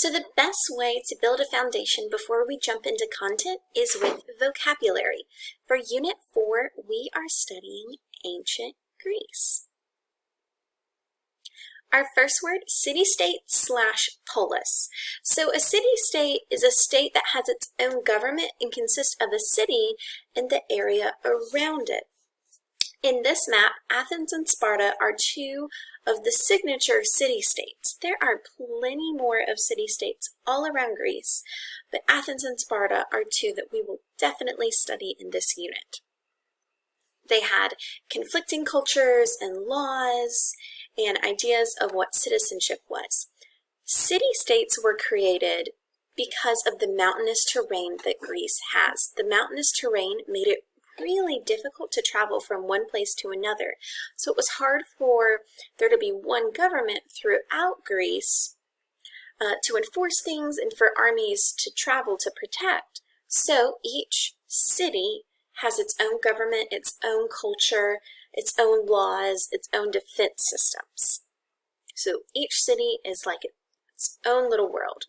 So the best way to build a foundation before we jump into content is with vocabulary. For Unit 4, we are studying ancient Greece. Our first word, city-state/polis. So a city-state is a state that has its own government and consists of a city and the area around it. In this map, Athens and Sparta are two of the signature city-states. There are plenty more of city-states all around Greece, but Athens and Sparta are two that we will definitely study in this unit. They had conflicting cultures and laws and ideas of what citizenship was. City-states were created because of the mountainous terrain that Greece has. The mountainous terrain made it really difficult to travel from one place to another. So it was hard for there to be one government throughout Greece to enforce things and for armies to travel to protect. So each city has its own government, its own culture, its own laws, its own defense systems. So each city is like its own little world.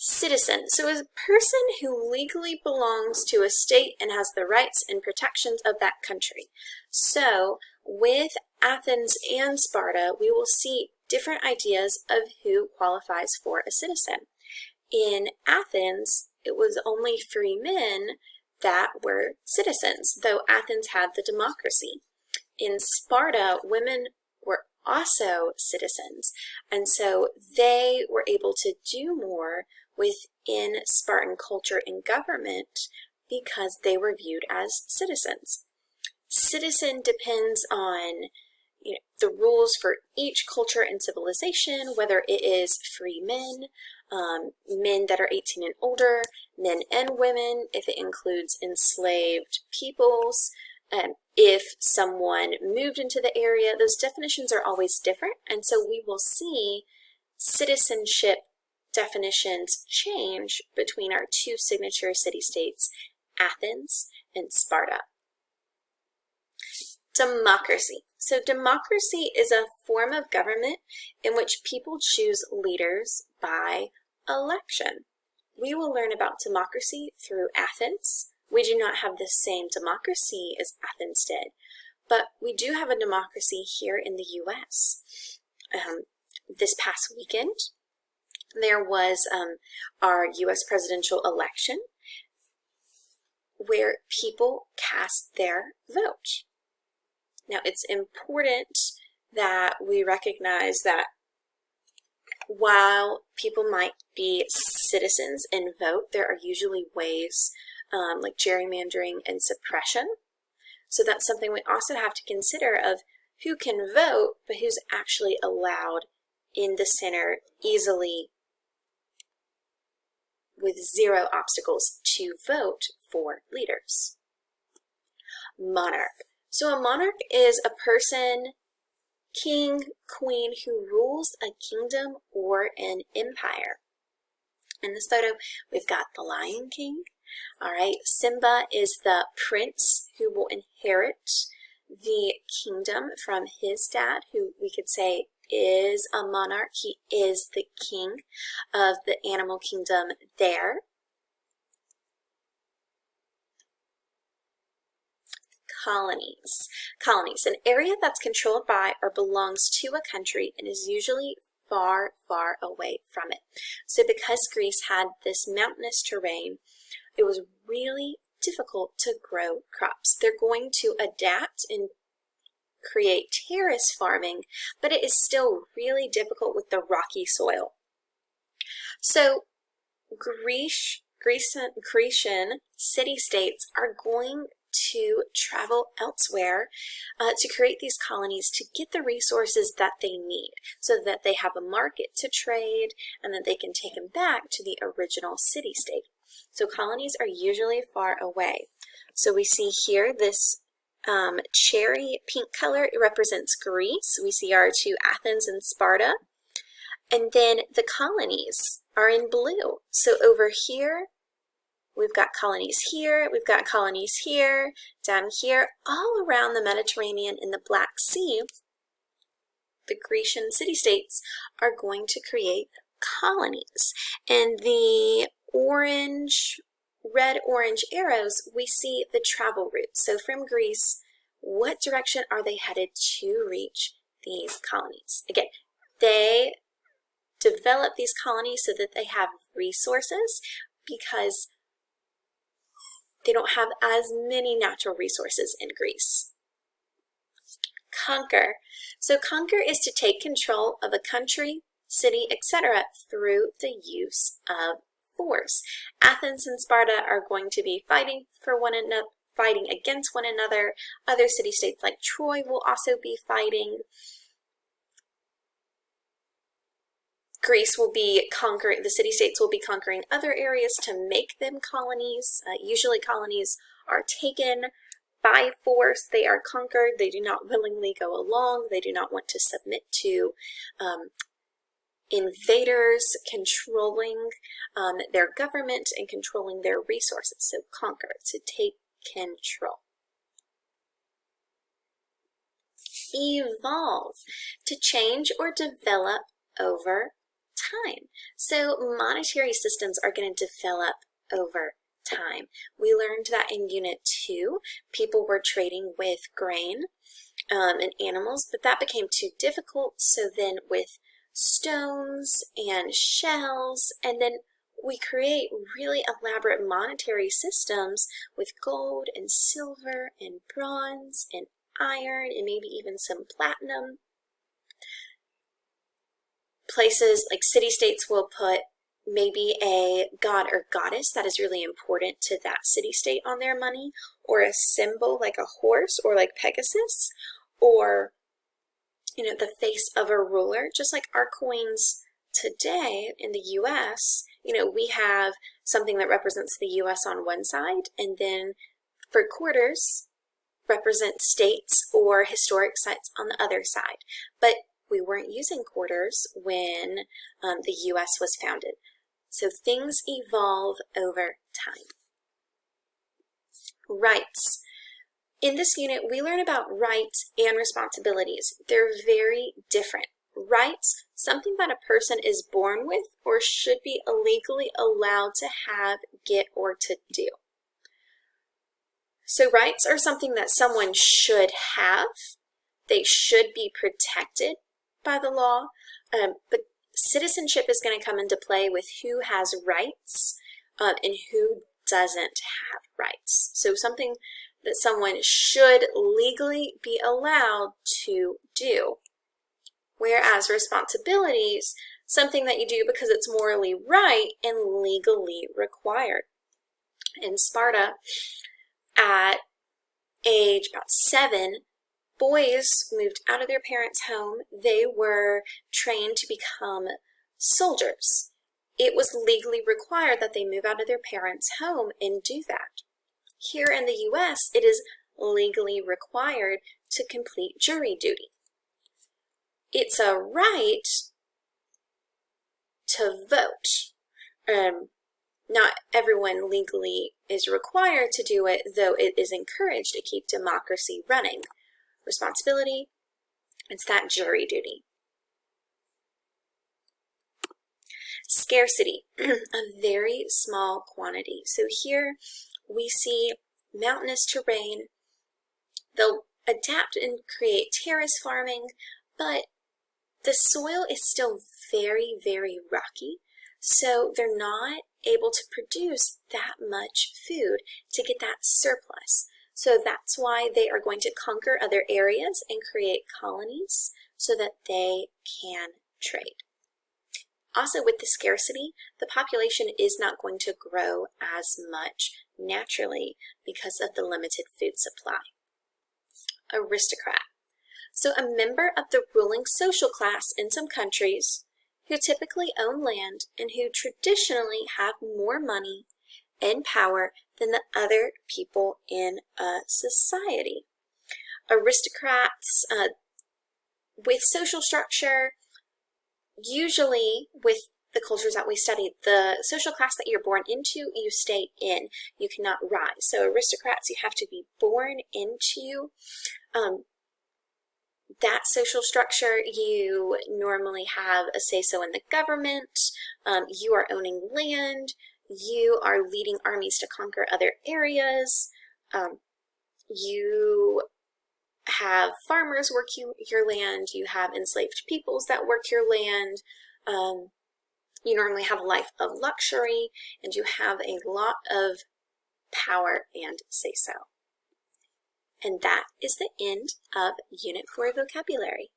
Citizen, so a person who legally belongs to a state and has the rights and protections of that country. So with Athens and Sparta, we will see different ideas of who qualifies for a citizen. In Athens, it was only free men that were citizens, though Athens had the democracy. In Sparta, women were also citizens, and so they were able to do more within Spartan culture and government because they were viewed as citizens. Citizen depends on the rules for each culture and civilization, whether it is free men, men that are 18 and older, men and women, if it includes enslaved peoples, if someone moved into the area. Those definitions are always different, and so we will see citizenship definitions change between our two signature city-states, Athens and Sparta. Democracy. So democracy is a form of government in which people choose leaders by election. We will learn about democracy through Athens. We do not have the same democracy as Athens did, but we do have a democracy here in the U.S. This past weekend, there was our U.S. presidential election where people cast their vote. Now, it's important that we recognize that while people might be citizens and vote, there are usually ways like gerrymandering and suppression. So that's something we also have to consider of who can vote, but who's actually allowed in the center easily with zero obstacles to vote for leaders. Monarch. So a monarch is a person, king, queen, who rules a kingdom or an empire. In this photo, we've got the Lion King. All right, Simba is the prince who will inherit the kingdom from his dad, who we could say is a monarch. He is the king of the animal kingdom there. Colonies. Colonies, an area that's controlled by or belongs to a country and is usually far, far away from it. So because Greece had this mountainous terrain, it was really difficult to grow crops. They're going to adapt and create terrace farming, but it is still really difficult with the rocky soil. So Grecian city-states are going to travel elsewhere to create these colonies to get the resources that they need so that they have a market to trade and that they can take them back to the original city-state. So colonies are usually far away. So we see here this cherry pink color, it represents Greece. We see our two Athens and Sparta. And then the colonies are in blue. So over here, we've got colonies here, we've got colonies here, down here, all around the Mediterranean and the Black Sea. the Grecian city-states are going to create colonies. And the red-orange arrows, we see the travel routes. So from Greece, what direction are they headed to reach these colonies? Again, they develop these colonies so that they have resources because they don't have as many natural resources in Greece. Conquer. So conquer is to take control of a country, city, etc. through the use of force. Athens and Sparta are going to be fighting against one another. Other city-states like Troy will also be fighting. Greece will be conquering, the city-states will be conquering other areas to make them colonies. Usually colonies are taken by force. They are conquered. They do not willingly go along. They do not want to submit to invaders controlling their government and controlling their resources. So conquer, to take control. Evolve, to change or develop over time. So monetary systems are going to develop over time. We learned that in Unit 2, people were trading with grain and animals, but that became too difficult. So then with stones and shells, and then we create really elaborate monetary systems with gold and silver and bronze and iron and maybe even some platinum. Places like city-states will put maybe a god or goddess that is really important to that city-state on their money, or a symbol like a horse or like Pegasus, or the face of a ruler. Just like our coins today in the US, we have something that represents the US on one side, and then for quarters represent states or historic sites on the other side. But we weren't using quarters when the US was founded. So things evolve over time. Rights. In this unit, we learn about rights and responsibilities. They're very different. Rights, something that a person is born with or should be legally allowed to have, get, or to do. So rights are something that someone should have. They should be protected by the law, but citizenship is going to come into play with who has rights and who doesn't have rights. So something that someone should legally be allowed to do. Whereas responsibilities, something that you do because it's morally right and legally required. In Sparta, at age about 7, boys moved out of their parents' home. They were trained to become soldiers. It was legally required that they move out of their parents' home and do that. Here in the US, it is legally required to complete jury duty. It's a right to vote. Not everyone legally is required to do it, though it is encouraged to keep democracy running. Responsibility, it's that jury duty. Scarcity, a very small quantity. So here we see mountainous terrain. They'll adapt and create terrace farming, but the soil is still very, very rocky. So they're not able to produce that much food to get that surplus. So that's why they are going to conquer other areas and create colonies so that they can trade. Also, with the scarcity, the population is not going to grow as much naturally because of the limited food supply. Aristocrat. So a member of the ruling social class in some countries who typically own land and who traditionally have more money and power than the other people in a society. Aristocrats with social structure, usually with the cultures that we study, the social class that you're born into, you stay in. You cannot rise. So aristocrats, you have to be born into. that social structure, you normally have a say-so in the government, you are owning land, you are leading armies to conquer other areas, you have farmers work your land, you have enslaved peoples that work your land, you normally have a life of luxury, and you have a lot of power and say-so. And that is the end of Unit 4 vocabulary.